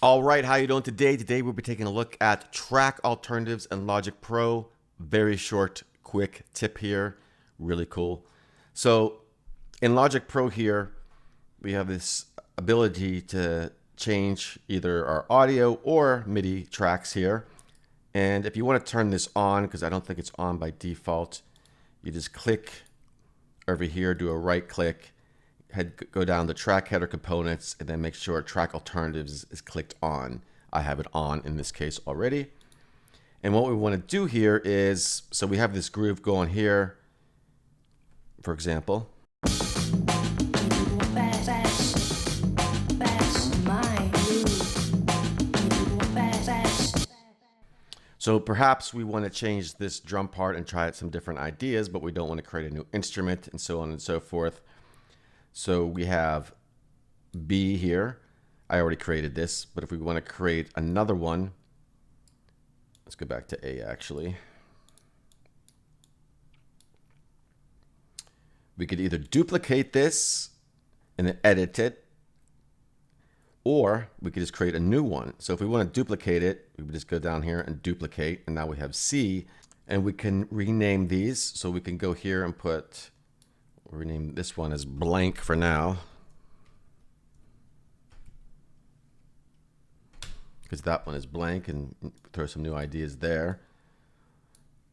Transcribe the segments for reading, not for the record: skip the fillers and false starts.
All right, how you doing today? Today we'll be taking a look at track alternatives in Logic Pro. Very short, quick tip here. Really cool. So in Logic Pro here, we have this ability to change either our audio or MIDI tracks here. And if you want to turn this on, because I don't think it's on by default, you just click over here, do a right click, go down to track header components, and then make sure track alternatives is clicked on. I have it on in this case already. And what we want to do here is, so we have this groove going here, for example. So perhaps we want to change this drum part and try out some different ideas, but we don't want to create a new instrument and so on and so forth. So we have B here. I already created this, but if we want to create another one, let's go back to A actually. We could either duplicate this and then edit it, or we could just create a new one. So if we want to duplicate it, we would just go down here and duplicate, and now we have C, and we can rename these. So we can go here and put, we'll rename this one as blank for now, because that one is blank, and throw some new ideas there.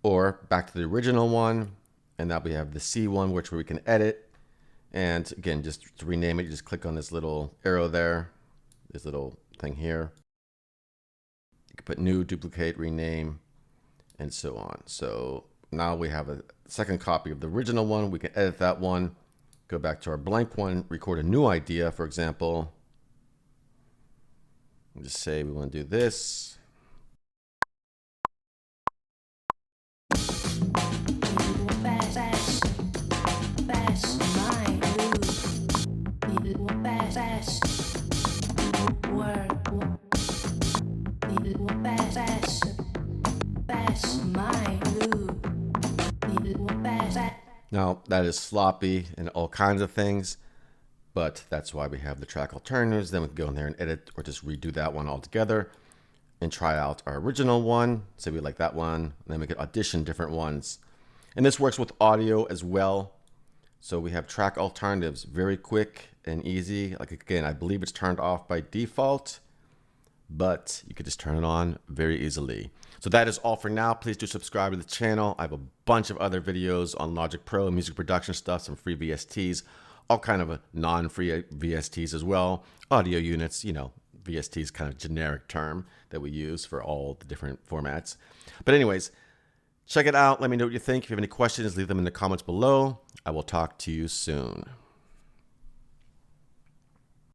Or back to the original one, and now we have the C one, which we can edit. And again, just to rename it, you just click on this little arrow there, this little thing here. You can put new, duplicate, rename, and so on. So now we have a second copy of the original one. We can edit that one, go back to our blank one, record a new idea, for example. And just say we want to do this. Now that is sloppy and all kinds of things, but that's why we have the track alternatives. Then we can go in there and edit or just redo that one altogether and try out our original one. Say we like that one, and then we can audition different ones. And this works with audio as well. So we have track alternatives, very quick and easy. Like again, I believe it's turned off by default, but you could just turn it on very easily. So that is all for now. Please do subscribe to the channel. I have a bunch of other videos on Logic Pro, music production stuff, some free VSTs, all kind of non-free VSTs as well. Audio units, you know, VST is kind of a generic term that we use for all the different formats. But anyways, check it out. Let me know what you think. If you have any questions, leave them in the comments below. I will talk to you soon.